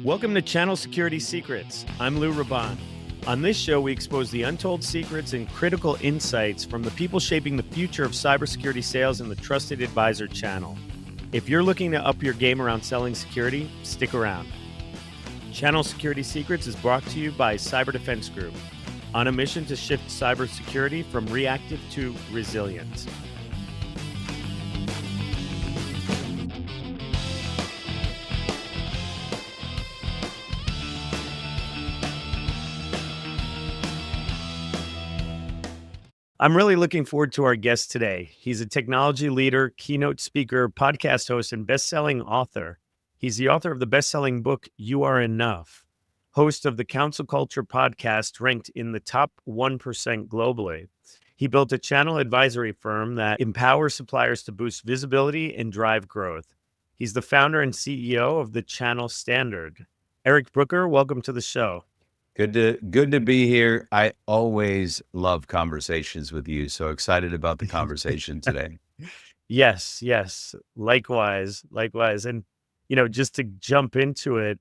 Welcome to Channel Security Secrets. I'm Lou Raban. On this show, we expose the untold secrets and critical insights from the people shaping the future of cybersecurity sales in the Trusted Advisor channel. If you're looking to up your game around selling security, stick around. Channel Security Secrets is brought to you by Cyber Defense Group, on a mission to shift cybersecurity from reactive to resilient. I'm really looking forward to our guest today. He's a technology leader, keynote speaker, podcast host, and best-selling author. He's the author of the best-selling book, You Are Enough, host of the Council Culture podcast, ranked in the top 1% globally. He built a channel advisory firm that empowers suppliers to boost visibility and drive growth. He's the founder and CEO of the Channel Standard. Eric Brooker, welcome to the show. Good to be here. I always love conversations with you. So excited about the conversation today. Yes. Likewise. And, just to jump into it,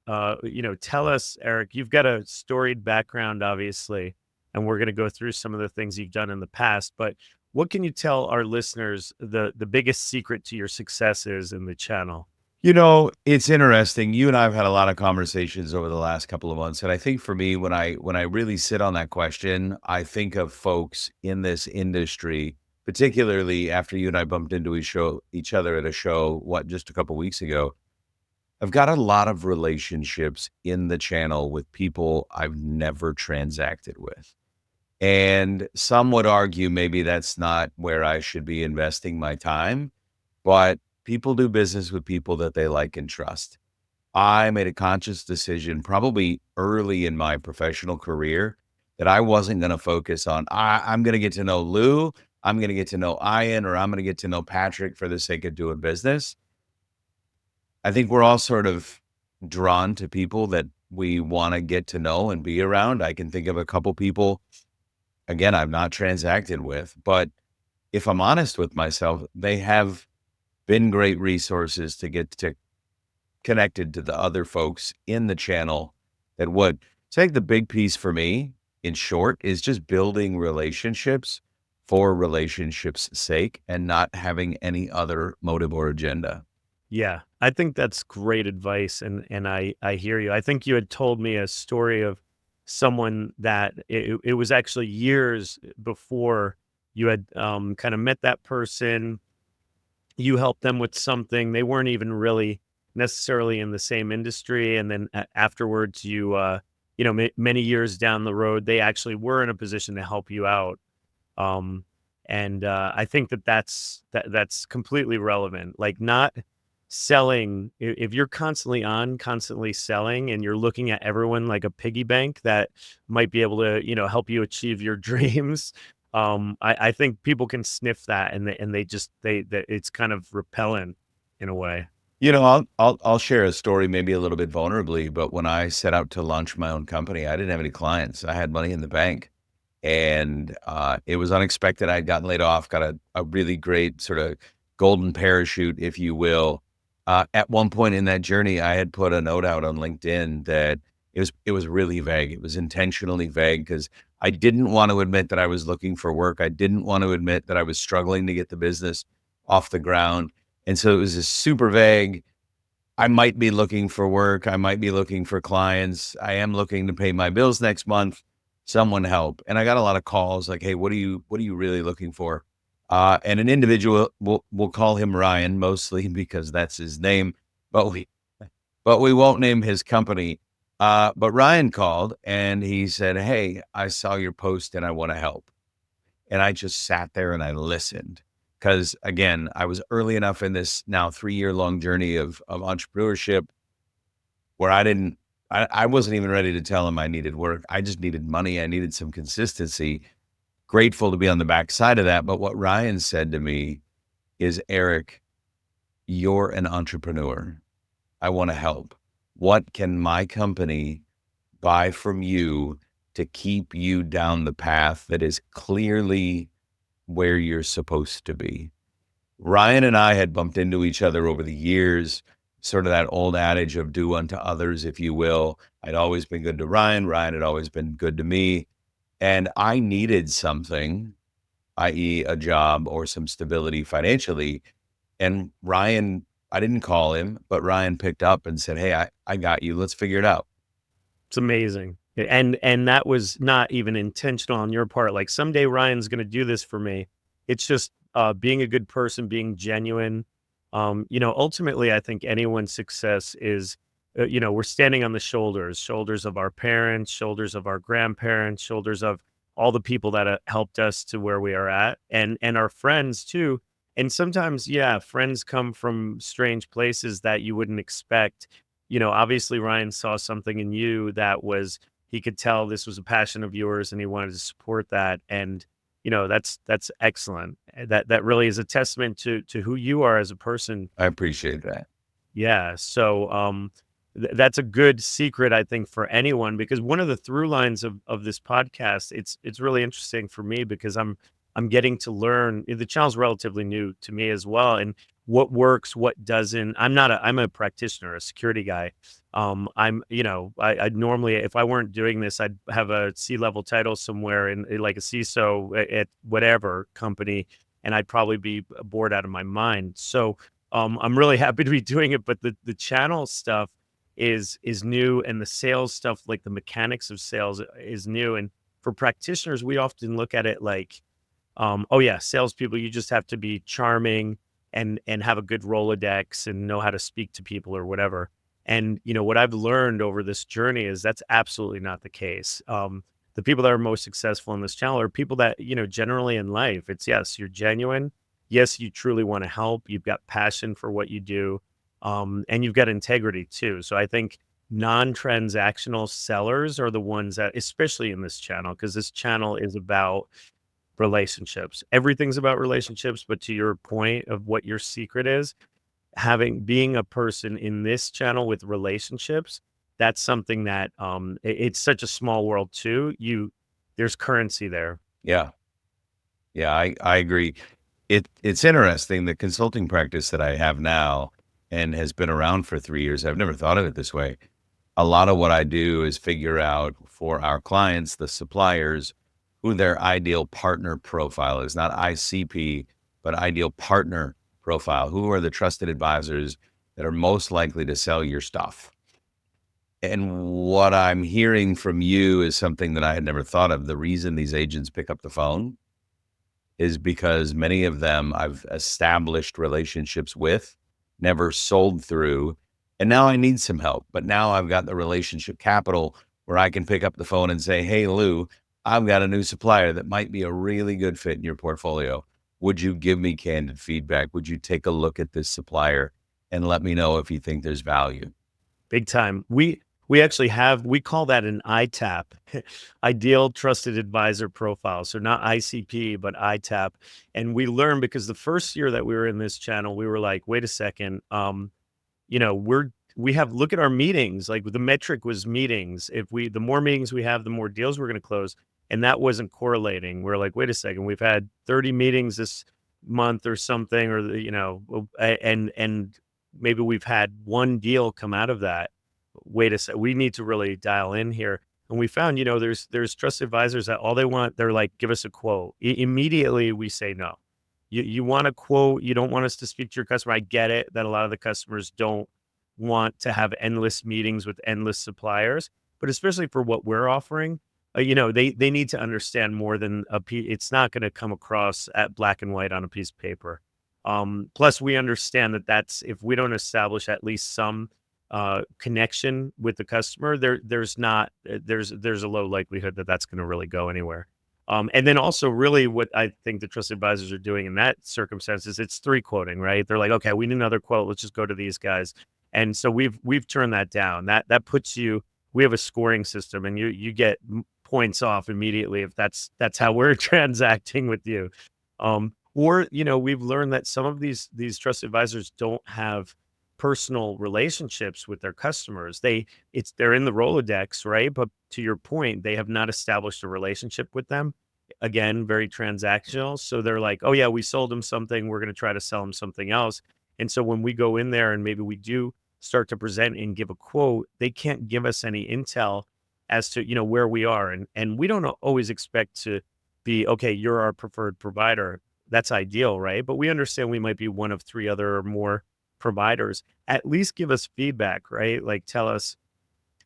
tell us, Eric, you've got a storied background, obviously, and we're going to go through some of the things you've done in the past, but what can you tell our listeners the biggest secret to your successes in the channel? It's interesting. You and I have had a lot of conversations over the last couple of months. And I think for me, when I really sit on that question, I think of folks in this industry, particularly after you and I bumped into each other at a show, just a couple of weeks ago. I've got a lot of relationships in the channel with people I've never transacted with. And some would argue maybe that's not where I should be investing my time, but people do business with people that they like and trust. I made a conscious decision probably early in my professional career that I wasn't going to focus on, I'm going to get to know Lou, I'm going to get to know Ian, or I'm going to get to know Patrick for the sake of doing business. I think we're all sort of drawn to people that we want to get to know and be around. I can think of a couple people, again, I've not transacted with, but if I'm honest with myself, they have been great resources to get connected to the other folks in the channel that would. So I think the big piece for me, in short, is just building relationships for relationships' sake and not having any other motive or agenda. Yeah, I think that's great advice. And I hear you. I think you had told me a story of someone that it was actually years before you had kind of met that person. You helped them with something. They weren't even really necessarily in the same industry. And then afterwards, many years down the road, they actually were in a position to help you out. And I think that's completely relevant. Like, not selling, if you're constantly selling and you're looking at everyone like a piggy bank that might be able to, help you achieve your dreams. I think people can sniff that, and it's kind of repellent in a way. I'll share a story, maybe a little bit vulnerably, but when I set out to launch my own company, I didn't have any clients. I had money in the bank, and it was unexpected. I'd gotten laid off, got a really great sort of golden parachute, if you will. At one point in that journey, I had put a note out on LinkedIn that it was really vague. It was intentionally vague because I didn't want to admit that I was looking for work. I didn't want to admit that I was struggling to get the business off the ground. And so it was just super vague. I might be looking for work. I might be looking for clients. I am looking to pay my bills next month. Someone help. And I got a lot of calls like, hey, what are you really looking for? And an individual, we'll call him Ryan mostly because that's his name, but we won't name his company. But Ryan called and he said, hey, I saw your post and I want to help. And I just sat there and I listened because, again, I was early enough in this now 3-year-long journey of entrepreneurship where I wasn't even ready to tell him I needed work. I just needed money. I needed some consistency. Grateful to be on the backside of that. But what Ryan said to me is, Eric, you're an entrepreneur. I want to help. What can my company buy from you to keep you down the path that is clearly where you're supposed to be? Ryan and I had bumped into each other over the years, sort of that old adage of do unto others, if you will. I'd always been good to Ryan. Ryan had always been good to me. And I needed something, i.e., a job or some stability financially. And Ryan, I didn't call him, but Ryan picked up and said, "Hey, I got you. Let's figure it out." It's amazing. And that was not even intentional on your part. Like someday Ryan's going to do this for me. It's just being a good person, being genuine. Ultimately, I think anyone's success is, we're standing on the shoulders of our parents, shoulders of our grandparents, shoulders of all the people that helped us to where we are at, and our friends too. And sometimes, yeah, friends come from strange places that you wouldn't expect. Obviously Ryan saw something in you that was he could tell this was a passion of yours and he wanted to support that. And, that's excellent. That really is a testament to who you are as a person. I appreciate that. Yeah. So that's a good secret, I think, for anyone, because one of the through lines of this podcast, it's really interesting for me because I'm getting to learn. The channel's relatively new to me as well, and what works, what doesn't. I'm a practitioner, a security guy. I'd normally, if I weren't doing this, I'd have a C-level title somewhere in like a CISO at whatever company, and I'd probably be bored out of my mind. So I'm really happy to be doing it, but the channel stuff is new, and the sales stuff, like the mechanics of sales, is new. And for practitioners, we often look at it like, oh yeah, salespeople, you just have to be charming and have a good Rolodex and know how to speak to people or whatever. And what I've learned over this journey is that's absolutely not the case. The people that are most successful in this channel are people that, generally in life, it's yes, you're genuine. Yes, you truly want to help. You've got passion for what you do. And you've got integrity too. So I think non-transactional sellers are the ones that, especially in this channel, because this channel is about relationships. Everything's about relationships, but to your point of what your secret is, being a person in this channel with relationships, that's something that it's such a small world too. There's currency there. Yeah. Yeah, I agree. It's interesting, the consulting practice that I have now and has been around for 3 years, I've never thought of it this way. A lot of what I do is figure out for our clients, the suppliers, who their ideal partner profile is, not ICP, but ideal partner profile. Who are the trusted advisors that are most likely to sell your stuff? And what I'm hearing from you is something that I had never thought of. The reason these agents pick up the phone is because many of them I've established relationships with, never sold through, and now I need some help. But now I've got the relationship capital where I can pick up the phone and say, "Hey, Lou, I've got a new supplier that might be a really good fit in your portfolio. Would you give me candid feedback? Would you take a look at this supplier and let me know if you think there's value?" Big time. We actually we call that an ITAP, ideal trusted advisor profile. So not ICP, but ITAP. And we learned because the first year that we were in this channel, we were like, wait a second, we have look at our meetings. Like the metric was meetings. The more meetings we have, the more deals we're going to close. And that wasn't correlating. We're like, wait a second, we've had 30 meetings this month or something, or and maybe we've had one deal come out of that. Wait a sec, we need to really dial in here. And we found, there's trusted advisors that all they want, they're like, give us a quote. Immediately we say no. You want a quote, you don't want us to speak to your customer. I get it that a lot of the customers don't want to have endless meetings with endless suppliers, but especially for what we're offering, they need to understand more than it's not going to come across at black and white on a piece of paper. Plus we understand that that's if we don't establish at least some connection with the customer, there's a low likelihood that that's going to really go anywhere. And then also really what I think the trusted advisors are doing in that circumstance is it's three quoting, right? They're like, okay, we need another quote. Let's just go to these guys. And so we've turned that down. That puts you, we have a scoring system and you get points off immediately if that's how we're transacting with you. Or, we've learned that some of these trusted advisors don't have personal relationships with their customers. They're in the Rolodex, right? But to your point, they have not established a relationship with them. Again, very transactional. So they're like, oh yeah, we sold them something. We're going to try to sell them something else. And so when we go in there and maybe we do start to present and give a quote, they can't give us any intel as to, where we are. And we don't always expect to be, okay, you're our preferred provider. That's ideal, right? But we understand we might be one of three other or more providers. At least give us feedback, right? Like tell us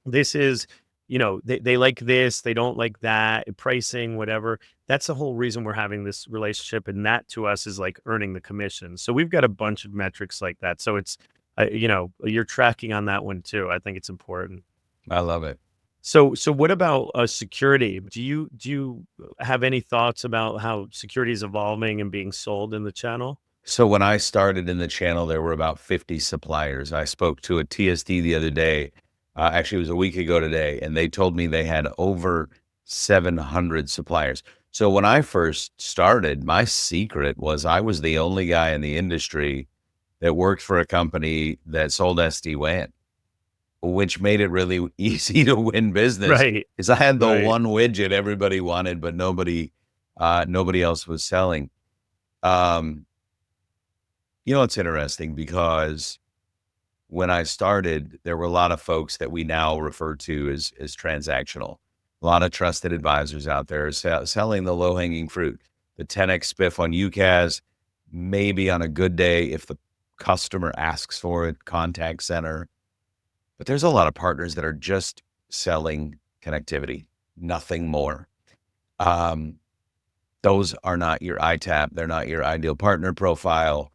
this is, they like this, they don't like that, pricing, whatever. That's the whole reason we're having this relationship. And that to us is like earning the commission. So we've got a bunch of metrics like that. So it's, you're tracking on that one too. I think it's important. I love it. So what about security? Do you have any thoughts about how security is evolving and being sold in the channel? So when I started in the channel, there were about 50 suppliers. I spoke to a TSD the other day. Actually, it was a week ago today, and they told me they had over 700 suppliers. So when I first started, my secret was I was the only guy in the industry that worked for a company that sold SD-WAN, which made it really easy to win business Right. because I had the Right. one widget everybody wanted, but nobody else was selling. Um, it's interesting because when I started, there were a lot of folks that we now refer to as transactional. A lot of trusted advisors out there selling the low hanging fruit, the 10x spiff on UCAS, maybe on a good day if the customer asks for it, contact center. But there's a lot of partners that are just selling connectivity, nothing more. Um, those are not your ITAP. They're not your ideal partner profile.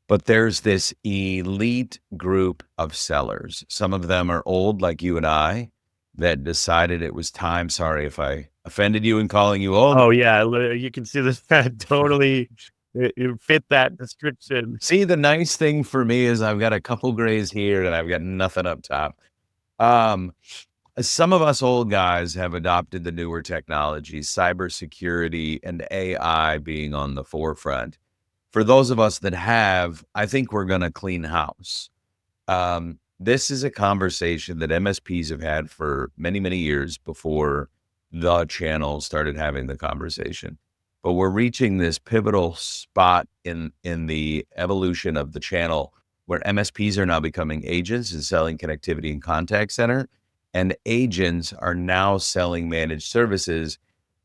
But there's this elite group of sellers. Some of them are old, like you and I, that decided it was time. Sorry if I offended you in calling you old. Oh yeah, you can see this totally it fit that description. See, the nice thing for me is I've got a couple grays here and I've got nothing up top. Um, some of us old guys have adopted the newer technologies, cybersecurity and AI being on the forefront. For those of us that have, I think we're going to clean house. This is a conversation that MSPs have had for many, many years before the channel started having the conversation. But we're reaching this pivotal spot in the evolution of the channel where MSPs are now becoming agents and selling connectivity and contact center, and agents are now selling managed services,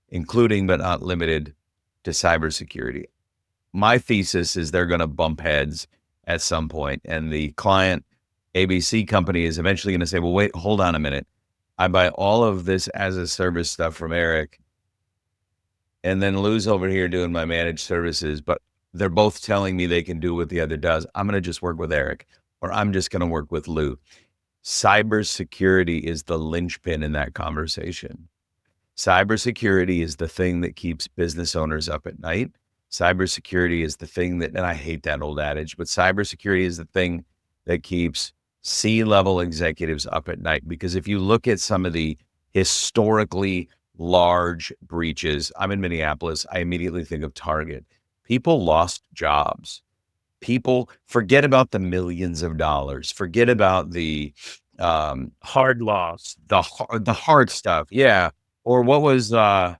including but not limited to cybersecurity. My thesis is they're going to bump heads at some point, and the client ABC company is eventually going to say, well, wait, hold on a minute. I buy all of this as a service stuff from Eric and then Lou's over here doing my managed services, but they're both telling me they can do what the other does. I'm going to just work with Eric, or I'm just going to work with Lou. Cybersecurity is the linchpin in that conversation. Cybersecurity is the thing that keeps business owners up at night. Cybersecurity is the thing that, and I hate that old adage, but cybersecurity is the thing that keeps C-level executives up at night. Because if you look at some of the historically large breaches, I'm in Minneapolis, I immediately think of Target. People lost jobs. People forget about the millions of dollars, forget about the Hard loss. the hard stuff. Yeah. Or was it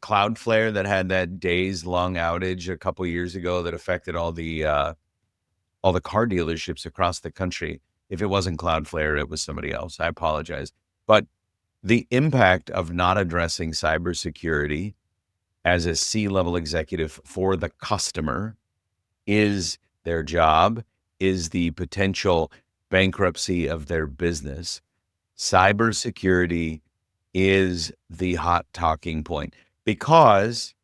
Cloudflare that had that days long outage a couple years ago that affected all the car dealerships across the country? If it wasn't Cloudflare, it was somebody else. I apologize. But the impact of not addressing cybersecurity as a C-level executive for the customer is their job, is the potential bankruptcy of their business. Cybersecurity is the hot talking point because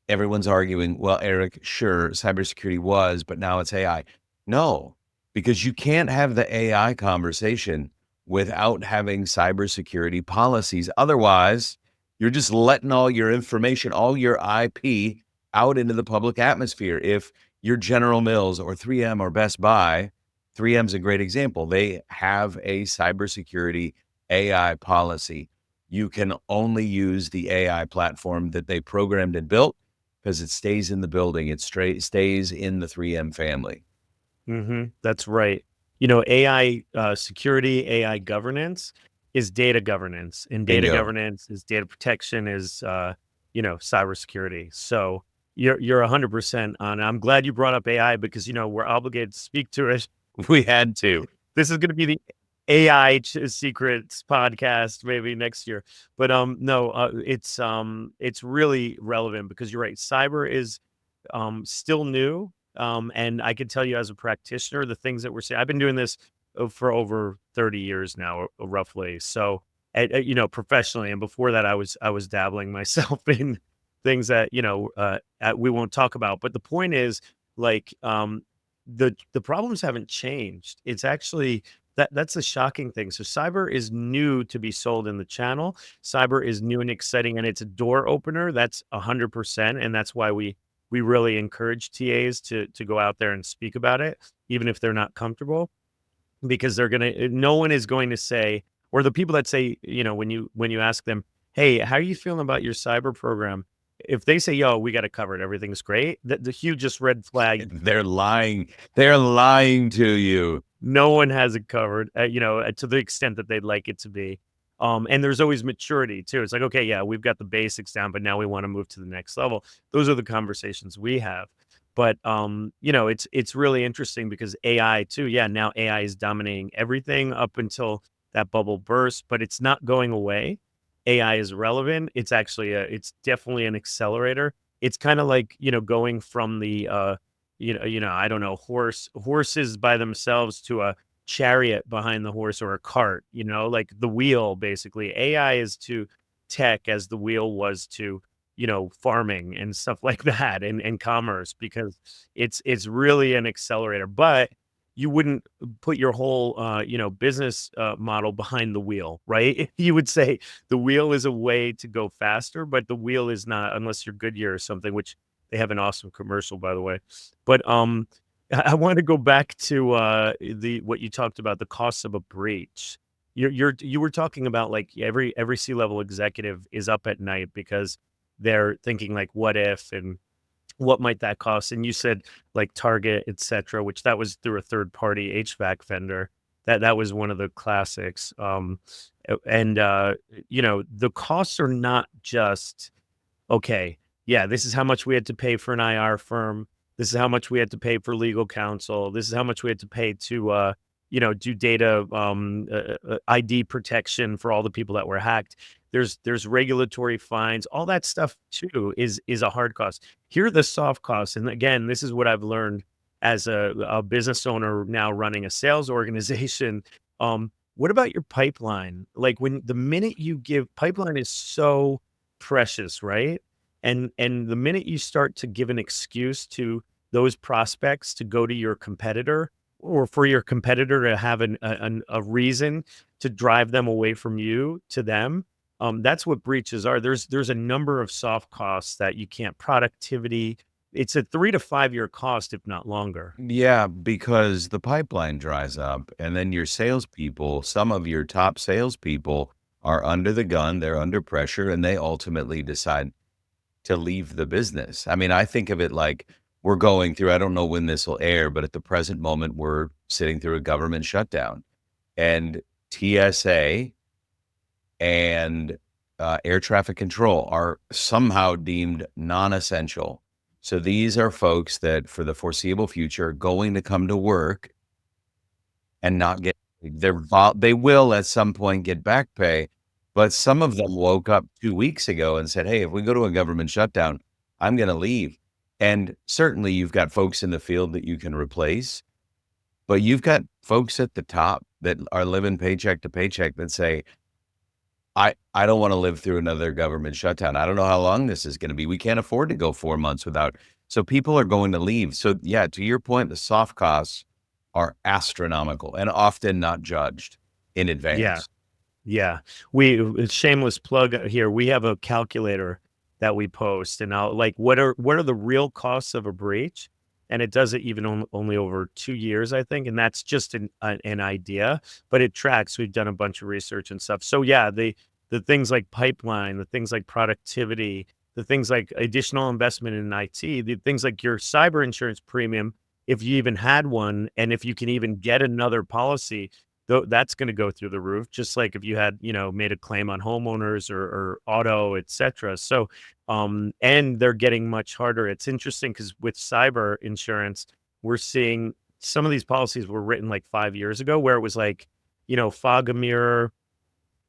everyone's arguing, well, Eric, sure, cybersecurity was, but now it's AI. No, because you can't have the AI conversation without having cybersecurity policies. Otherwise, you're just letting all your information, all your IP out into the public atmosphere. If you're General Mills or 3M or Best Buy, 3M's a great example. They have a cybersecurity AI policy. You can only use the AI platform that they programmed and built because it stays in the building. It stays in the 3M family. That's right. AI security, AI governance is data governance, and data Bingo. governance is data protection, is cybersecurity. So You're 100% on. I'm glad you brought up AI because, we're obligated to speak to it. We had to. This is gonna be the AI secrets podcast maybe next year. But, no, it's really relevant because you're right. Cyber is, still new, and I can tell you as a practitioner, the things that we're seeing I've been doing this, for over 30 years now, roughly. So, professionally, and before that, I was dabbling myself in things that, we won't talk about. But the point is, like, the problems haven't changed. It's actually that's a shocking thing. So cyber is new to be sold in the channel. Cyber is new and exciting, and it's a door opener. That's 100%, and that's why we really encourage TAs to go out there and speak about it, even if they're not comfortable, because no one is going to say, or the people that say, when you ask them, hey, how are you feeling about your cyber program? If they say, yo, we got it covered, everything's great, the hugest red flag. They're lying. They're lying to you. No one has it covered, to the extent that they'd like it to be. And there's always maturity too. It's like, okay, yeah, we've got the basics down, but now we want to move to the next level. Those are the conversations we have. But it's really interesting because AI too. Yeah, now AI is dominating everything up until that bubble burst, but it's not going away. AI is relevant. It's definitely an accelerator. It's kind of like, going from the I don't know, horses by themselves to a chariot behind the horse, or a cart, like the wheel. Basically, AI is to tech as the wheel was to, farming and stuff like that, and commerce, because it's really an accelerator. But you wouldn't put your whole business model behind the wheel, right? You would say the wheel is a way to go faster, but the wheel is not, unless you're Goodyear or something, which they have an awesome commercial, by the way. But I want to go back to the what you talked about, the costs of a breach. You were talking about, like, every C-level executive is up at night because they're thinking, like, what if, and what might that cost? And you said, like, Target, et cetera, which that was through a third party HVAC vendor. That was one of the classics. And the costs are not just, okay, yeah, this is how much we had to pay for an IR firm. This is how much we had to pay for legal counsel. This is how much we had to pay to, do data, ID protection for all the people that were hacked. There's regulatory fines. All that stuff too is a hard cost. Here are the soft costs. And again, this is what I've learned as a business owner now running a sales organization. What about your pipeline? Like, when the minute you give pipeline is so precious, right? And the minute you start to give an excuse to those prospects to go to your competitor, or for your competitor to have a reason to drive them away from you to them, that's what breaches are. There's a number of soft costs that you can't. Productivity, it's a 3 to 5 year cost, if not longer. Yeah, because the pipeline dries up, and then your salespeople, some of your top salespeople are under the gun, they're under pressure, and they ultimately decide to leave the business. I mean, I think of it like we're going through, I don't know when this will air, but at the present moment, we're sitting through a government shutdown, and TSA and air traffic control are somehow deemed non-essential. So these are folks that for the foreseeable future are going to come to work and not get they will at some point get back pay, but some of them woke up 2 weeks ago and said, "Hey, if we go to a government shutdown, I'm gonna leave." And certainly you've got folks in the field that you can replace, but you've got folks at the top that are living paycheck to paycheck that say, I don't wanna live through another government shutdown. I don't know how long this is gonna be. We can't afford to go 4 months without. So people are going to leave. So yeah, to your point, the soft costs are astronomical and often not judged in Yeah. advance. Yeah. Shameless plug here. We have a calculator that we post, and I'll, like, what are the real costs of a breach? And it does it even only over 2 years, I think. And that's just an idea, but it tracks. We've done a bunch of research and stuff. So yeah, the things like pipeline, the things like productivity, the things like additional investment in IT, the things like your cyber insurance premium, if you even had one, and if you can even get another policy, though that's going to go through the roof, just like if you had, made a claim on homeowners or auto, etc. So, and they're getting much harder. It's interesting because with cyber insurance, we're seeing some of these policies were written like 5 years ago, where it was like, fog a mirror,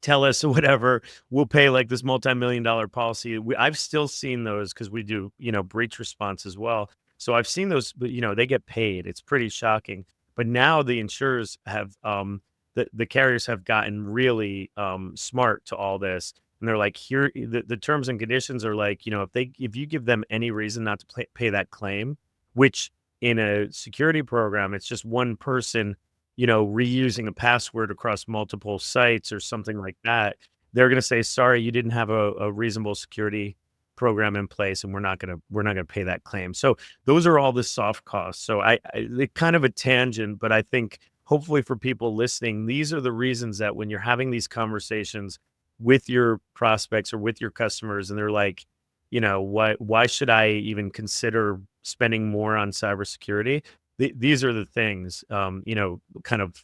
tell us or whatever, we'll pay like this multi-million-dollar policy. I've still seen those because we do, breach response as well. So I've seen those, but they get paid. It's pretty shocking. But now the insurers have, the carriers have gotten really smart to all this, and they're like, here, the terms and conditions are like, if you give them any reason not to pay that claim, which in a security program, it's just one person reusing a password across multiple sites or something like that, they're going to say, sorry, you didn't have a reasonable security program in place, and we're not going to pay that claim. So those are all the soft costs. So it's kind of a tangent, but I think hopefully for people listening, these are the reasons that when you're having these conversations with your prospects or with your customers, and they're like, why should I even consider spending more on cybersecurity? These are the things, kind of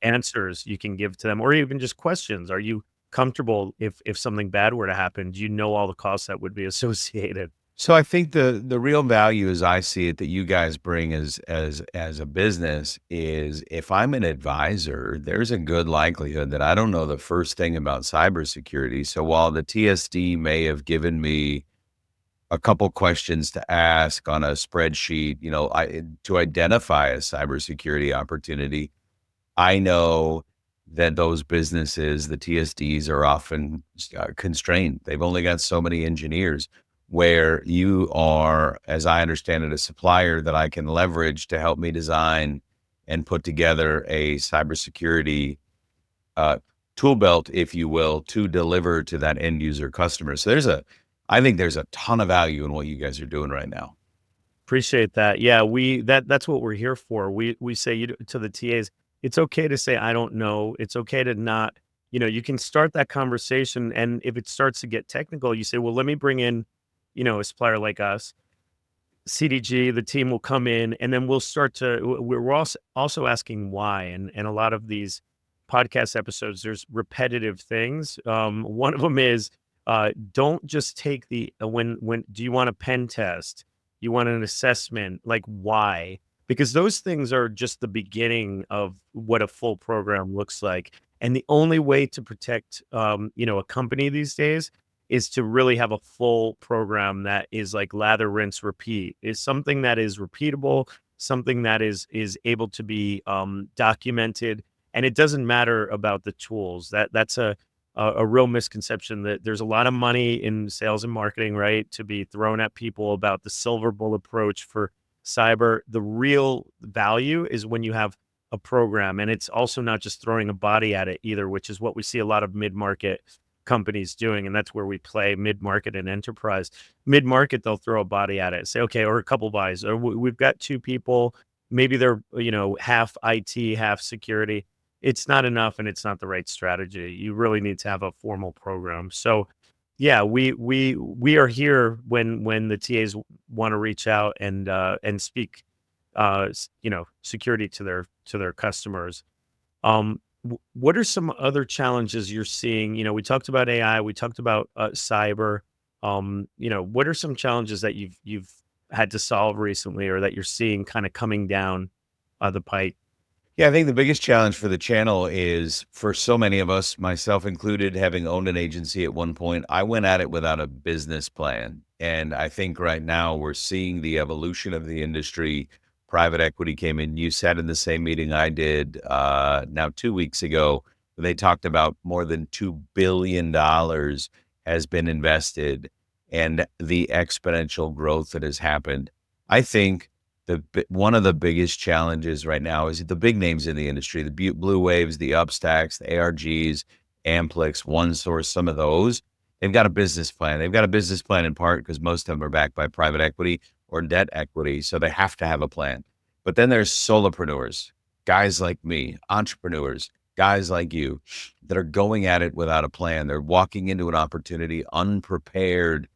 answers you can give to them, or even just questions. Are you comfortable if something bad were to happen? Do you know all the costs that would be associated? So I think the real value as I see it that you guys bring as a business is if I'm an advisor, there's a good likelihood that I don't know the first thing about cybersecurity. So while the TSD may have given me a couple questions to ask on a spreadsheet, to identify a cybersecurity opportunity, I know that those businesses, the TSDs, are often constrained. They've only got so many engineers. Where you are, as I understand it, a supplier that I can leverage to help me design and put together a cybersecurity uh, tool belt, if you will, to deliver to that end user customer. So I think there's a ton of value in what you guys are doing right now. Appreciate that. Yeah, that's what we're here for. We say to the TAs, it's okay to say I don't know. It's okay to not, you can start that conversation, and if it starts to get technical, you say, well, let me bring in, a supplier like us, CDG. The team will come in, and then we'll start to. We're also asking why, and a lot of these podcast episodes, there's repetitive things. One of them is, don't just take the when do you want a pen test? You want an assessment? Like, why? Because those things are just the beginning of what a full program looks like. And the only way to protect, a company these days is to really have a full program that is like lather, rinse, repeat. Is something that is repeatable, something that is able to be documented, and it doesn't matter about the tools. That's a real misconception that there's a lot of money in sales and marketing, right, to be thrown at people about the silver bullet approach for cyber. The real value is when you have a program, and it's also not just throwing a body at it either, which is what we see a lot of mid-market companies doing, and that's where we play mid-market and enterprise. Mid-market, they'll throw a body at it, say, okay, or a couple buys, or we've got two people, maybe they're half IT, half security. It's not enough, and it's not the right strategy. You really need to have a formal program. So yeah, we are here when the TAs want to reach out and speak security to their customers. What are some other challenges you're seeing? We talked about AI, we talked about cyber. What are some challenges that you've had to solve recently, or that you're seeing kind of coming down the pipe? Yeah, I think the biggest challenge for the channel is for so many of us, myself included, having owned an agency at one point, I went at it without a business plan. And I think right now we're seeing the evolution of the industry. Private equity came in. You sat in the same meeting I did now 2 weeks ago. They talked about more than $2 billion has been invested and the exponential growth that has happened. I think one of the biggest challenges right now is the big names in the industry, the Blue Waves, the Upstacks, the ARGs, Amplix, OneSource, some of those, they've got a business plan. They've got a business plan in part because most of them are backed by private equity or debt equity, so they have to have a plan. But then there's solopreneurs, guys like me, entrepreneurs, guys like you that are going at it without a plan. They're walking into an opportunity unprepared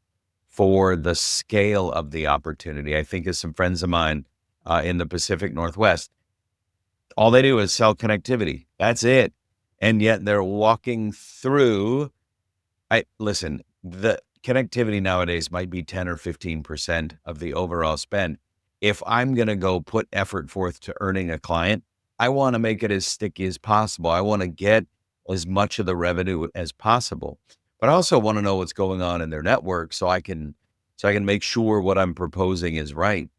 for the scale of the opportunity. I think of some friends of mine in the Pacific Northwest. All they do is sell connectivity. That's it. And yet they're walking through. I listen, the connectivity nowadays might be 10 or 15% of the overall spend. If I'm going to go put effort forth to earning a client, I want to make it as sticky as possible. I want to get as much of the revenue as possible. But I also want to know what's going on in their network so I can make sure what I'm proposing is right.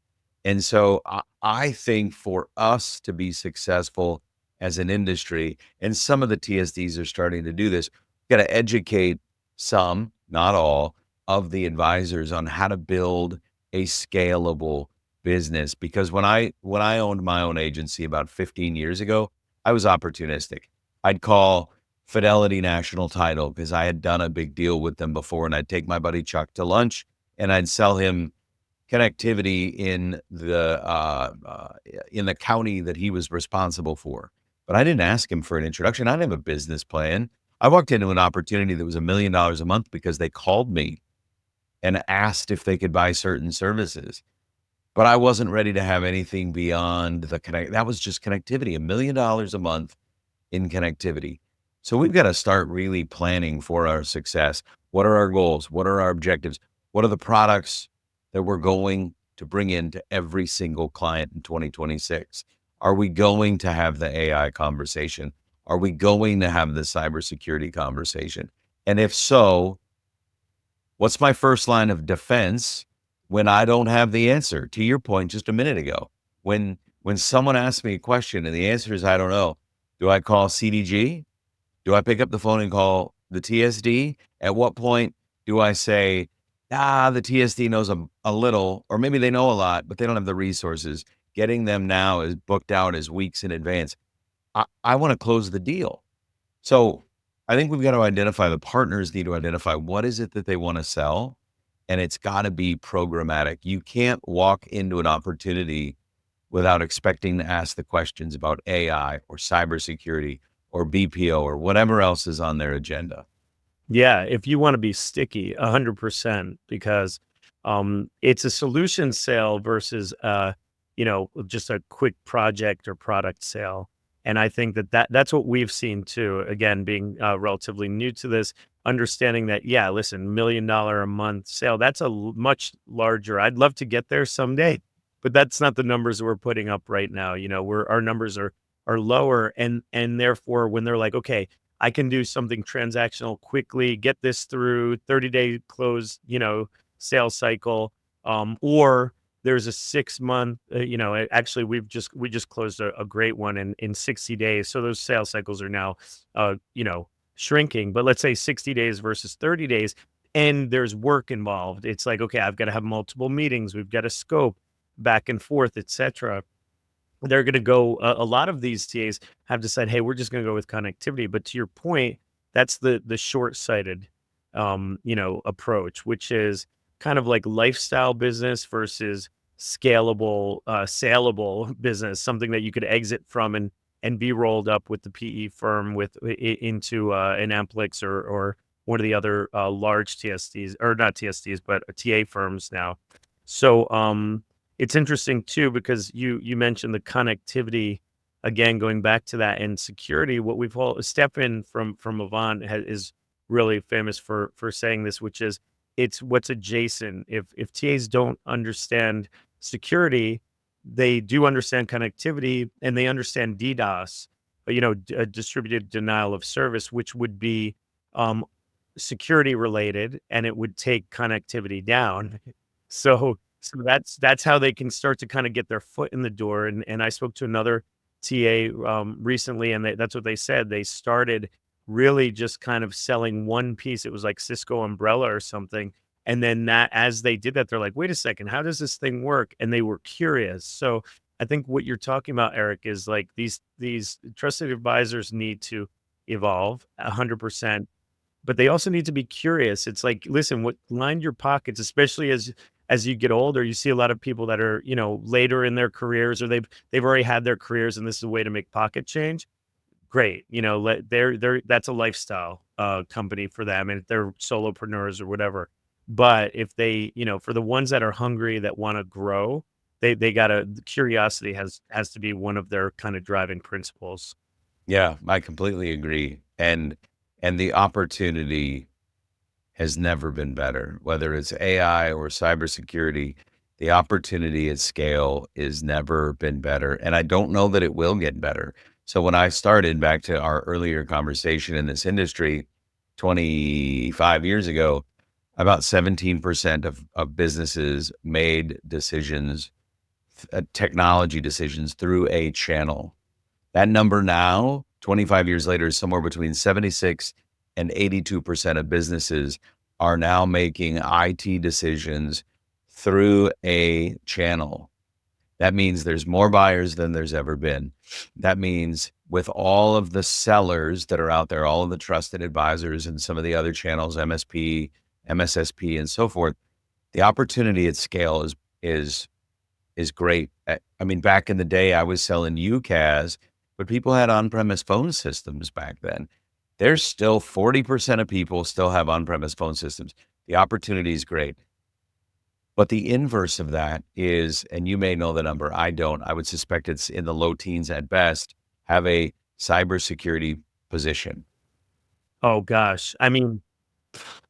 And so I think for us to be successful as an industry, and some of the TSDs are starting to do this, got to educate some, not all, of the advisors on how to build a scalable business. Because when I owned my own agency about 15 years ago, I was opportunistic. I'd call Fidelity National Title because I had done a big deal with them before, and I'd take my buddy Chuck to lunch and I'd sell him connectivity in the county that he was responsible for. But I didn't ask him for an introduction. I didn't have a business plan. I walked into an opportunity that was $1 million a month because they called me and asked if they could buy certain services. But I wasn't ready to have anything beyond the connect. That was just connectivity, $1 million a month in connectivity. So we've got to start really planning for our success. What are our goals? What are our objectives? What are the products that we're going to bring into every single client in 2026? Are we going to have the AI conversation? Are we going to have the cybersecurity conversation? And if so, what's my first line of defense when I don't have the answer? To your point just a minute ago, when someone asks me a question and the answer is I don't know, do I call CDG? Do I pick up the phone and call the TSD? At what point do I say, the TSD knows a little, or maybe they know a lot, but they don't have the resources. Getting them now is booked out as weeks in advance. I want to close the deal. So I think we've got to identify, the partners need to identify what is it that they want to sell. And it's got to be programmatic. You can't walk into an opportunity without expecting to ask the questions about AI or cybersecurity or BPO or whatever else is on their agenda. Yeah, if you wanna be sticky, 100%, because, it's a solution sale versus, just a quick project or product sale, and I think that's what we've seen too, again, being, relatively new to this, understanding that, yeah, listen, $1 million a month sale, that's a much larger. I'd love to get there someday, but that's not the numbers we're putting up right now. Our numbers are lower, and therefore, when they're like, "Okay, I can do something transactional quickly, get this through 30-day close, sales cycle, or there's a 6 month, actually we just closed a great one in 60 days. So those sales cycles are now, shrinking, but let's say 60 days versus 30 days. And there's work involved. It's like, okay, I've got to have multiple meetings. We've got to scope back and forth, etc. They're gonna go, a lot of these TAs have decided, "Hey, we're just gonna go with connectivity," but to your point, that's the short-sighted, approach, which is kind of like lifestyle business versus scalable, saleable business, something that you could exit from and be rolled up with the PE firm with into, an Amplix or one of the other, large TSDs, or not TSDs, but TA firms now. So, it's interesting too because you mentioned the connectivity, again, going back to that, and security. What we've all Stefan from Avant is really famous for saying this, which is it's what's adjacent. If TAs don't understand security, they do understand connectivity and they understand DDoS, distributed denial of service, which would be, um, security related, and it would take connectivity down. So that's how they can start to kinda get their foot in the door, and I spoke to another TA, recently, and that's what they said. They started really just kind of selling one piece. It was like Cisco Umbrella or something, and then that as they did that, they're like, "Wait a second, how does this thing work?" And they were curious. So, I think what you're talking about, Eric, is like these trusted advisors need to evolve 100%. But they also need to be curious. It's like, listen, what line your pockets, especially as you get older. You see a lot of people that are, later in their careers, or they've already had their careers, and this is a way to make pocket change. Great, they're that's a lifestyle company for them, and if they're solopreneurs or whatever. But if they, for the ones that are hungry that want to grow, they gotta curiosity has to be one of their kind of driving principles. Yeah, I completely agree. And the opportunity has never been better, whether it's AI or cybersecurity. The opportunity at scale is never been better. And I don't know that it will get better. So when I started, back to our earlier conversation in this industry 25 years ago, about 17% of businesses made decisions, technology decisions through a channel. That number now, 25 years later, is somewhere between 76 and 82% of businesses are now making IT decisions through a channel. That means there's more buyers than there's ever been. That means with all of the sellers that are out there, all of the trusted advisors and some of the other channels, MSP, MSSP, and so forth, the opportunity at scale is is great. I mean, back in the day, I was selling UCaaS, but people had on-premise phone systems back then. There's still 40% of people still have on-premise phone systems. The opportunity is great. But the inverse of that is, and you may know the number, I don't. I would suspect it's in the low teens at best, have a cybersecurity position. Oh gosh. I mean,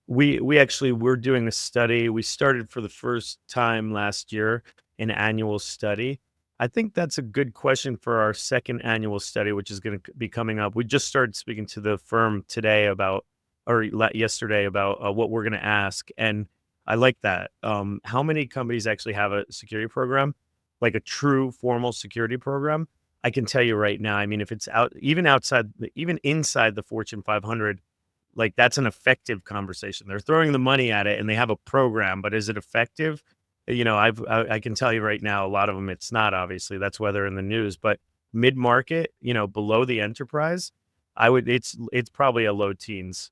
we actually we're doing a study. We started for the first time last year an annual study. I think that's a good question for our second annual study, which is going to be coming up. We just started speaking to the firm today about, or yesterday about what we're going to ask, and I like that. How many companies actually have a security program, like a true formal security program? I can tell you right now. I mean, if it's out, even outside, even inside the Fortune 500, like, that's an effective conversation. They're throwing the money at it and they have a program, but is it effective? You know, I can tell you right now, a lot of them, it's not, obviously. That's why they're in the news. But mid-market, you know, below the enterprise, it's probably a low teens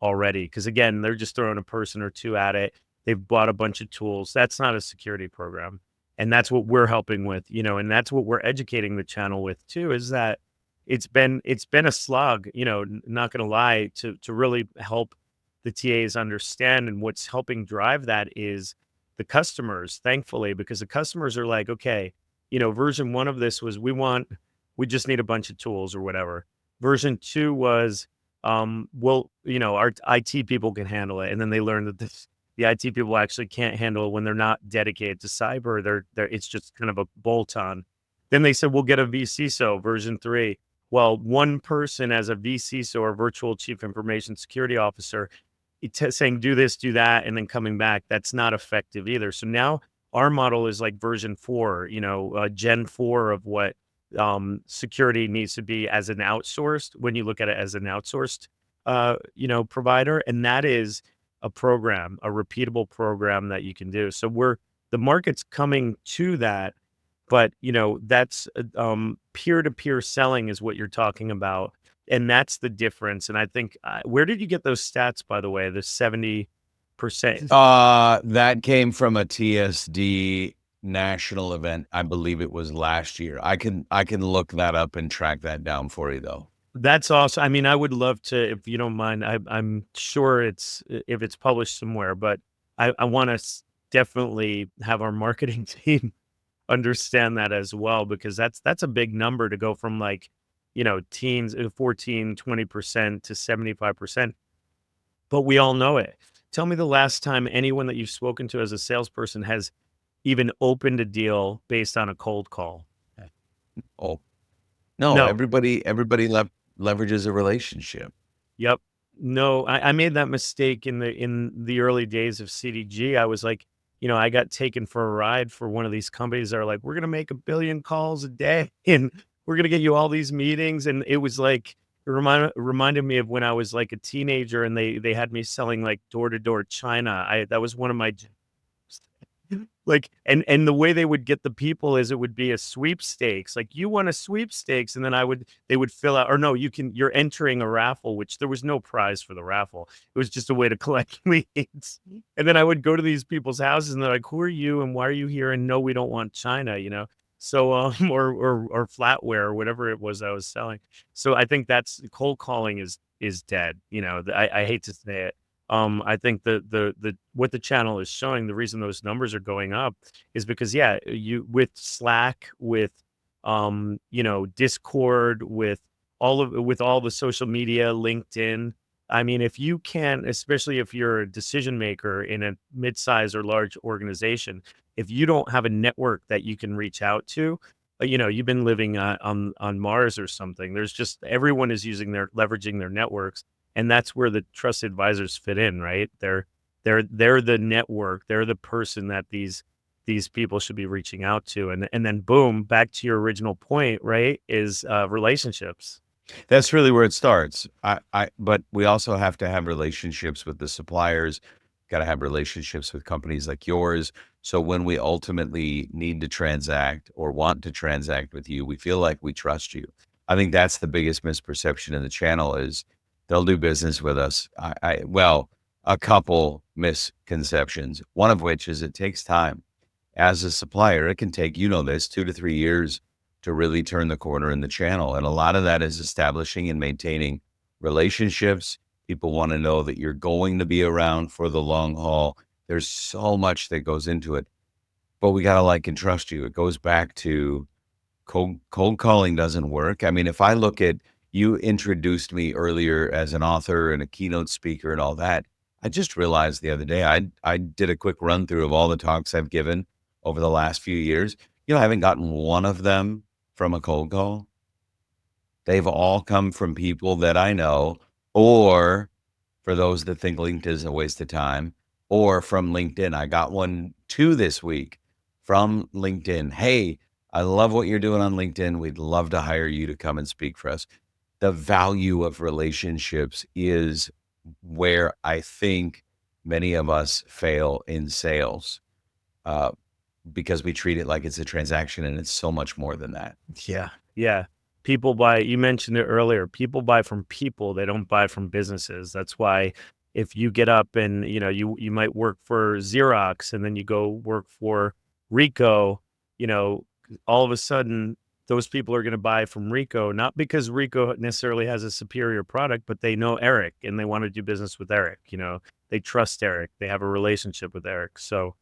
already. Because again, they're just throwing a person or two at it. They've bought a bunch of tools. That's not a security program. And that's what we're helping with, you know, and that's what we're educating the channel with too, is that it's been a slog, you know, not gonna lie, to really help the TAs understand, and what's helping drive that is the customers, thankfully, because the customers are like, "Okay, you know, version 1 of this was we just need a bunch of tools," or whatever. Version 2 was, well, you know, our IT people can handle it, and then they learned that the IT people actually can't handle it when they're not dedicated to cyber. They're it's just kind of a bolt on. Then they said, "We'll get a vCISO version 3." Well, one person as a vCISO, or virtual chief information security officer, saying do this, do that, and then coming back, that's not effective either. So now our model is like version 4, you know, gen 4 of what security needs to be as an outsourced, when you look at it as an outsourced, you know, provider. And that is a program, a repeatable program that you can do. So the market's coming to that, but, you know, that's, peer-to-peer selling is what you're talking about, and that's the difference, and I think, where did you get those stats, by the way, the 70%? That came from a TSD national event. I believe it was last year. I can look that up and track that down for you though. That's awesome. I mean, I would love to, if you don't mind, I'm sure if it's published somewhere, but I wanna definitely have our marketing team understand that as well, because that's a big number to go from, like, you know, teens, 14, 20% to 75%, but we all know it. Tell me the last time anyone that you've spoken to as a salesperson has even opened a deal based on a cold call. Oh, no, No. everybody leverages a relationship. Yep. No, I made that mistake in the early days of CDG. I was like, you know, I got taken for a ride for one of these companies that are like, "We're gonna make 1 billion calls a day, and we're gonna get you all these meetings." And it was like, it reminded me of when I was like a teenager, and they had me selling like door to door China. I That was one of my jobs. Like, and the way they would get the people is it would be a sweepstakes. Like, "You want a sweepstakes," and then they would fill out, or no, you're entering a raffle, which there was no prize for the raffle. It was just a way to collect leads. And then I would go to these people's houses and they're like, "Who are you and why are you here?" And, "No, we don't want China," you know? So, or flatware or whatever it was I was selling. So I think that's cold calling is dead, you know? I hate to say it. I think the what the channel is showing, the reason those numbers are going up is because, yeah, you with Slack, with Discord, with all the social media, LinkedIn. I mean, if you can, especially if you're a decision maker in a mid-size or large organization, if you don't have a network that you can reach out to, you've been living on Mars or something. There's just everyone is leveraging their networks, and that's where the trusted advisors fit in, right? They're the network. They're the person that these people should be reaching out to, and then boom, back to your original point, right? Is relationships. That's really where it starts. But we also have to have relationships with the suppliers, got to have relationships with companies like yours. So when we ultimately need to transact or want to transact with you, we feel like we trust you. I think that's the biggest misperception in the channel is they'll do business with us. Well, a couple misconceptions, one of which is it takes time. As a supplier, it can take, this 2 to 3 years to really turn the corner in the channel. And a lot of that is establishing and maintaining relationships. People want to know that you're going to be around for the long haul. There's so much that goes into it, but we got to like and trust you. It goes back to cold calling doesn't work. I mean, if I look at you introduced me earlier as an author and a keynote speaker and all that, I just realized the other day I did a quick run through of all the talks I've given over the last few years. I haven't gotten one of them from a cold call. They've all come from people that I know, or for those that think LinkedIn is a waste of time, or from LinkedIn. I got one too this week from LinkedIn. Hey, I love what you're doing on LinkedIn. We'd love to hire you to come and speak for us. The value of relationships is where I think many of us fail in sales. Because we treat it like it's a transaction and it's so much more than that. Yeah, yeah. People buy. You mentioned it earlier. People buy from people. They don't buy from businesses. That's why if you get up and you might work for Xerox and then you go work for Rico, you know, all of a sudden those people are going to buy from Rico, not because Rico necessarily has a superior product, but they know Eric and they want to do business with Eric. They trust Eric. They have a relationship with Eric. So,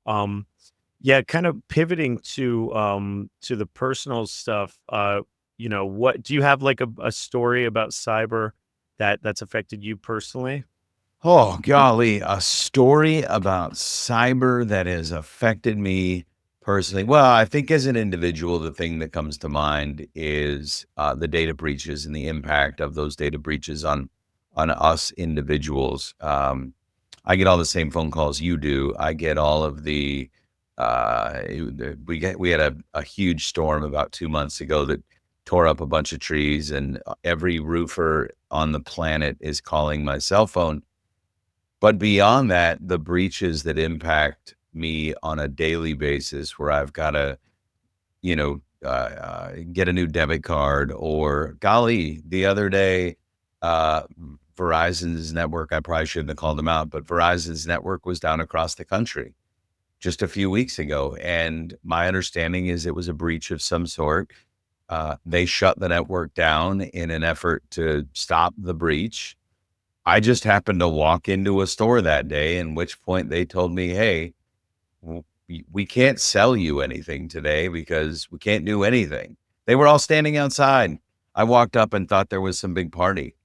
um, yeah, kind of pivoting to the personal stuff. What do you have like a story about cyber that's affected you personally? Oh, golly, a story about cyber that has affected me personally. Well, I think as an individual, the thing that comes to mind is the data breaches and the impact of those data breaches on us individuals. I get all the same phone calls you do. I get all of we had a huge storm about 2 months ago that tore up a bunch of trees, and every roofer on the planet is calling my cell phone. But beyond that, the breaches that impact me on a daily basis where I've got to, get a new debit card, or golly, the other day, uh, Verizon's network, I probably shouldn't have called them out, but Verizon's network was down across the country just a few weeks ago. And my understanding is it was a breach of some sort. They shut the network down in an effort to stop the breach. I just happened to walk into a store that day, in which point they told me, hey, we can't sell you anything today because we can't do anything. They were all standing outside. I walked up and thought there was some big party.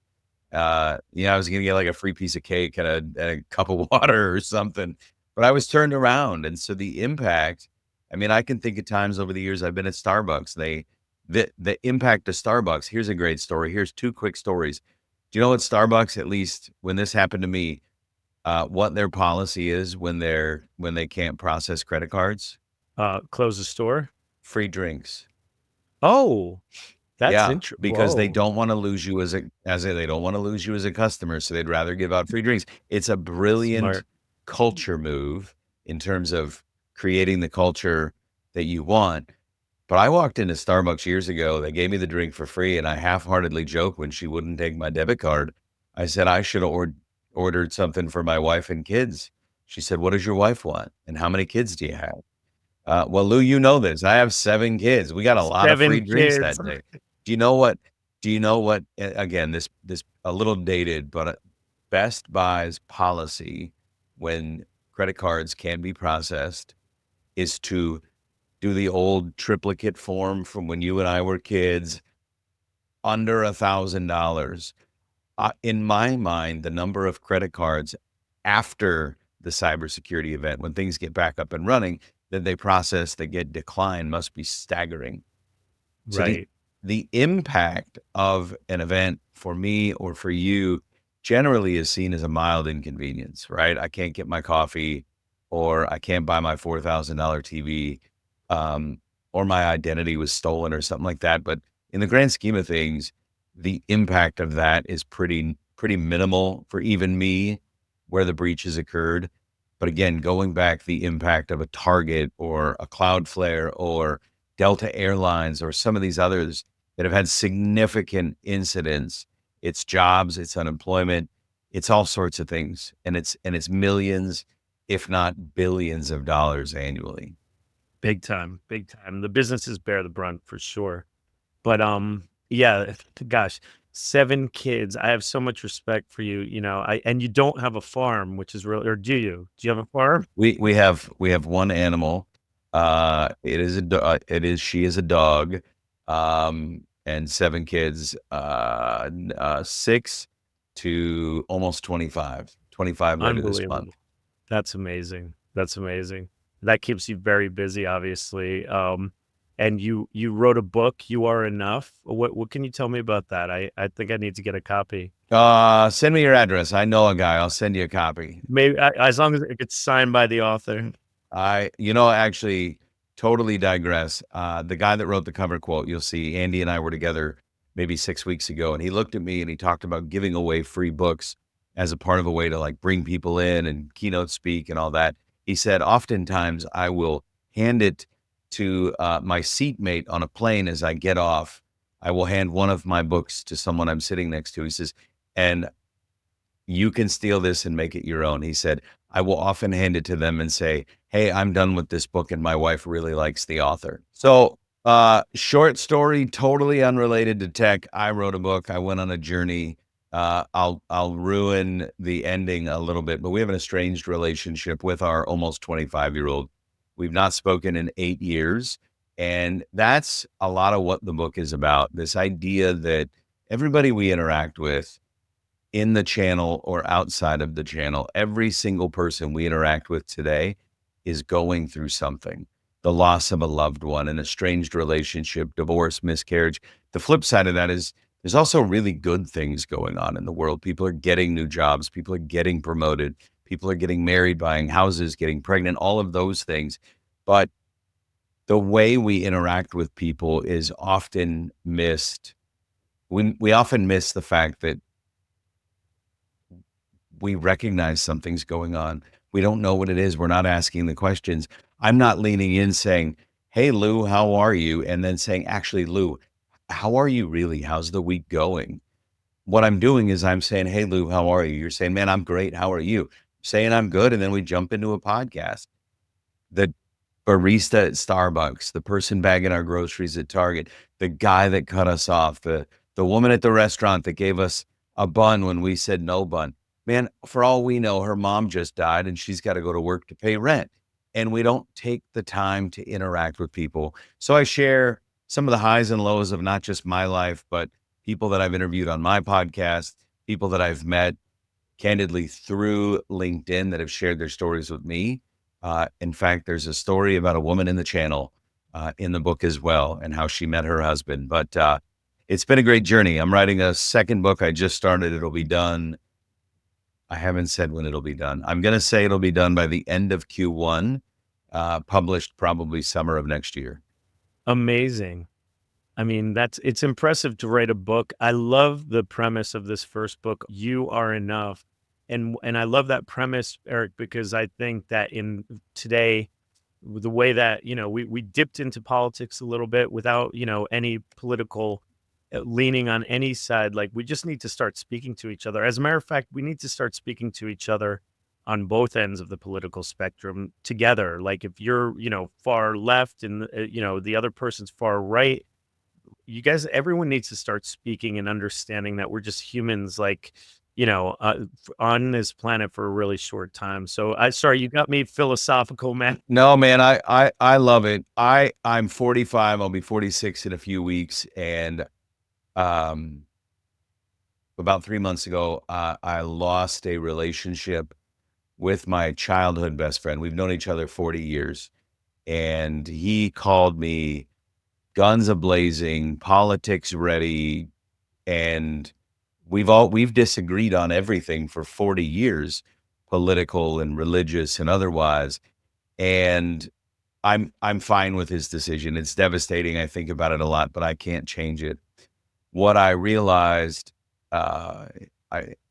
I was going to get like a free piece of cake and a cup of water or something, but I was turned around. And so the impact, I mean, I can think of times over the years I've been at Starbucks. The impact of Starbucks. Here's a great story. Here's two quick stories. Do you know what Starbucks, at least when this happened to me, what their policy is when they can't process credit cards? Close the store. Free drinks. Oh, that's Yeah, interesting. because they Whoa, don't want to lose you they don't want to lose you as a customer, so they'd rather give out free drinks. It's a brilliant smart. culture move in terms of creating the culture that you want. But I walked into Starbucks years ago, they gave me the drink for free, and I half-heartedly joked when she wouldn't take my debit card. I said, "I should have ordered something for my wife and kids." She said, "What does your wife want? And how many kids do you have?" Well, Lou, you know this. I have 7 kids. We got a lot of free Seven drinks kids. that day. Do you know what again, this a little dated, but Best Buy's policy when credit cards can be processed is to do the old triplicate form from when you and I were kids, under $1,000. In my mind, the number of credit cards after the cybersecurity event, when things get back up and running, that they process that get declined must be staggering. So Right. the impact of an event for me or for you generally is seen as a mild inconvenience, right? I can't get my coffee, or I can't buy my $4,000 TV, um, or my identity was stolen or something like that. But in the grand scheme of things, the impact of that is pretty minimal for even me where the breach has occurred. But again, going back, the impact of a Target or a Cloudflare or Delta Airlines or some of these others that have had significant incidents. It's jobs, it's unemployment, it's all sorts of things. And it's millions, if not billions of dollars annually. Big time, big time. The businesses bear the brunt for sure. But, yeah, gosh, 7 kids. I have so much respect for you, and you don't have a farm, which is real, or do you? Do you have a farm? We have one animal. She is a dog. And 7 kids, 6 to almost 25 later this month. Unbelievable. That's amazing. That's amazing. That keeps you very busy, obviously. And you wrote a book, You Are Enough. What can you tell me about that? I think I need to get a copy. Send me your address. I know a guy. I'll send you a copy. Maybe as long as it gets signed by the author. Actually, totally digress. The guy that wrote the cover quote, you'll see Andy and I were together maybe 6 weeks ago, and he looked at me and he talked about giving away free books as a part of a way to like bring people in and keynote speak and all that. He said, oftentimes I will hand it to my seatmate on a plane as I get off. I will hand one of my books to someone I'm sitting next to. He says, and you can steal this and make it your own. He said, I will often hand it to them and say, hey, I'm done with this book and my wife really likes the author. So, short story, totally unrelated to tech. I wrote a book. I went on a journey. I'll ruin the ending a little bit, but we have an estranged relationship with our almost 25-year-old. We've not spoken in 8 years. And that's a lot of what the book is about. This idea that everybody we interact with in the channel or outside of the channel, every single person we interact with today is going through something. The loss of a loved one, an estranged relationship, divorce, miscarriage. The flip side of that is there's also really good things going on in the world. People are getting new jobs. People are getting promoted. People are getting married, buying houses, getting pregnant, all of those things. But the way we interact with people is often missed. We often miss the fact that we recognize something's going on. We don't know what it is. We're not asking the questions. I'm not leaning in saying, hey, Lou, how are you? And then saying, actually, Lou, how are you really? How's the week going? What I'm doing is I'm saying, hey, Lou, how are you? You're saying, man, I'm great. How are you? Saying I'm good. And then we jump into a podcast. The barista at Starbucks, the person bagging our groceries at Target, the guy that cut us off, the woman at the restaurant that gave us a bun when we said no bun. Man, for all we know, her mom just died and she's got to go to work to pay rent. And we don't take the time to interact with people. So I share some of the highs and lows of not just my life, but people that I've interviewed on my podcast, people that I've met candidly through LinkedIn that have shared their stories with me. In fact, there's a story about a woman in the channel in the book as well, and how she met her husband. But it's been a great journey. I'm writing a second book. I just started. It'll be done. I haven't said when it'll be done. I'm going to say it'll be done by the end of Q1, published probably summer of next year. Amazing. I mean, it's impressive to write a book. I love the premise of this first book, You Are Enough. And I love that premise, Eric, because I think that in today, with the way that, we dipped into politics a little bit without, any political leaning on any side. Like, we just need to start speaking to each other. As a matter of fact, we need to start speaking to each other on both ends of the political spectrum together. Like, if you're, far left and, the other person's far right, you guys, everyone needs to start speaking and understanding that we're just humans, like, on this planet for a really short time. So sorry, you got me philosophical, man. No, man, I love it. I'm 45. I'll be 46 in a few weeks, and um, about 3 months ago, I lost a relationship with my childhood best friend. We've known each other 40 years, and he called me guns a blazing, politics ready, and we've disagreed on everything for 40 years, political and religious and otherwise. And I'm fine with his decision. It's devastating. I think about it a lot, but I can't change it. What I realized, uh,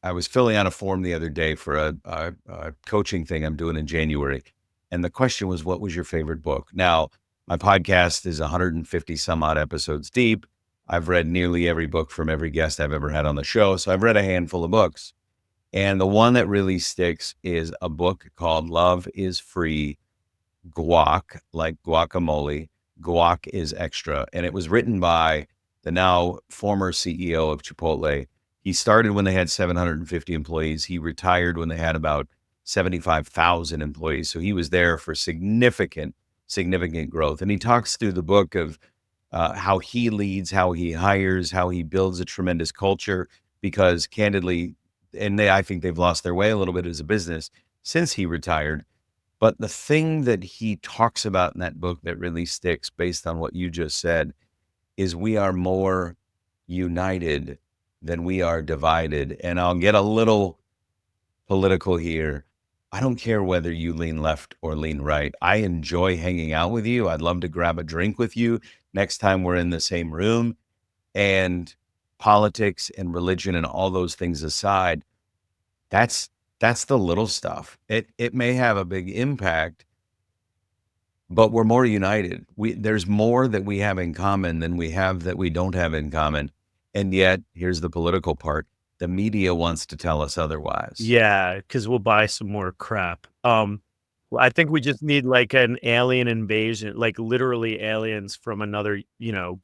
I was filling out a form the other day for a coaching thing I'm doing in January, and the question was, "What was your favorite book?" Now, my podcast is 150 some odd episodes deep. I've read nearly every book from every guest I've ever had on the show, so I've read a handful of books. And the one that really sticks is a book called Love is Free, Guac, like guacamole. Guac is extra. And it was written by the now former CEO of Chipotle. He started when they had 750 employees. He retired when they had about 75,000 employees. So he was there for significant growth. And he talks through the book of how he leads, how he hires, how he builds a tremendous culture. Because candidly, I think they've lost their way a little bit as a business since he retired. But the thing that he talks about in that book that really sticks based on what you just said is we are more united than we are divided. And I'll get a little political here. I don't care whether you lean left or lean right. I enjoy hanging out with you. I'd love to grab a drink with you next time we're in the same room. And politics and religion and all those things aside, that's the little stuff. It may have a big impact, but we're more united. There's more that we have in common than we have that we don't have in common. And yet, here's the political part. The media wants to tell us otherwise. Yeah, because we'll buy some more crap. Well, I think we just need like an alien invasion, like literally aliens from another,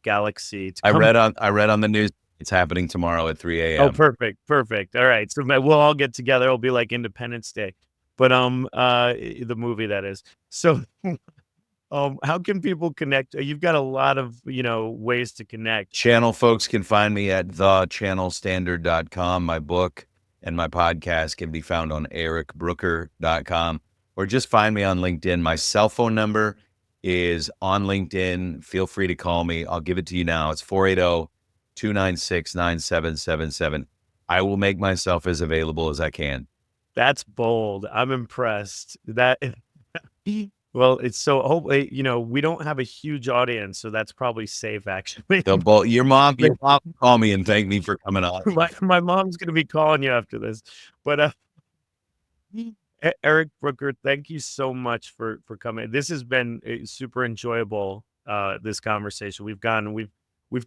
galaxy to come. I read on the news it's happening tomorrow at 3 Oh, a.m. perfect, perfect. All right, so we'll all get together. It'll be like Independence Day, but the movie that is. So, how can people connect? You've got a lot of ways to connect. Channel folks can find me at thechannelstandard.com. My book and my podcast can be found on ericbrooker.com, or just find me on LinkedIn. My cell phone number is on LinkedIn. Feel free to call me. I'll give it to you now. It's 480-296-9777. I will make myself as available as I can. That's bold. I'm impressed. That well, it's so hopefully, we don't have a huge audience, so that's probably safe actually. Your mom will call me and thank me for coming on. My mom's gonna be calling you after this. But Eric Brooker, thank you so much for coming. This has been super enjoyable. This conversation we've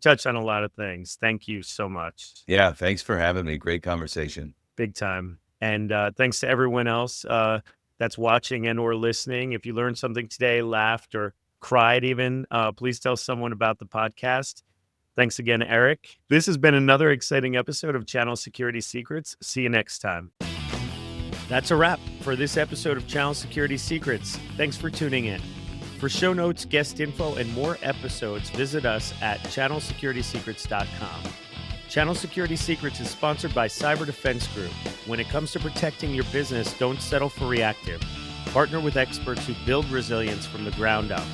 touched on a lot of things. Thank you so much. Yeah, thanks for having me. Great conversation. Big time. And thanks to everyone else that's watching and or listening. If you learned something today, laughed or cried even, please tell someone about the podcast. Thanks again, Eric. This has been another exciting episode of Channel Security Secrets. See you next time. That's a wrap for this episode of Channel Security Secrets. Thanks for tuning in. For show notes, guest info, and more episodes, visit us at channelsecuritysecrets.com. Channel Security Secrets is sponsored by Cyber Defense Group. When it comes to protecting your business, don't settle for reactive. Partner with experts who build resilience from the ground up.